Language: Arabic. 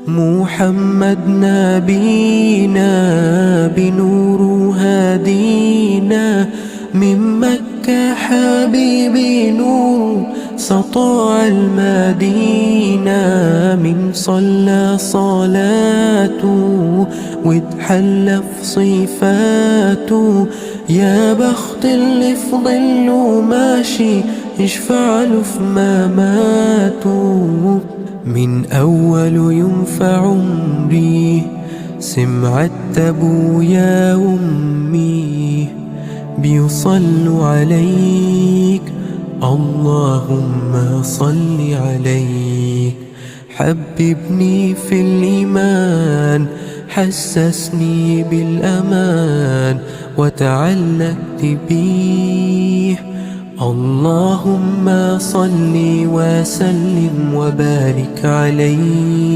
محمد نبينا بنور هادينا، من مكة حبيبي نور سطع المدينة، من صلى صلاته واتحلى في صفاته، يا بخت اللي في ظله ماشي يشفع له في مماته. من أول يوم في عمري سمعت أبويا وأمي بيصلوا عليك، اللهم صل عليك. حببني في الإيمان، حسسني بالأمان، وتعلقت بيه، اللهم صل وسلم وبارك عليه.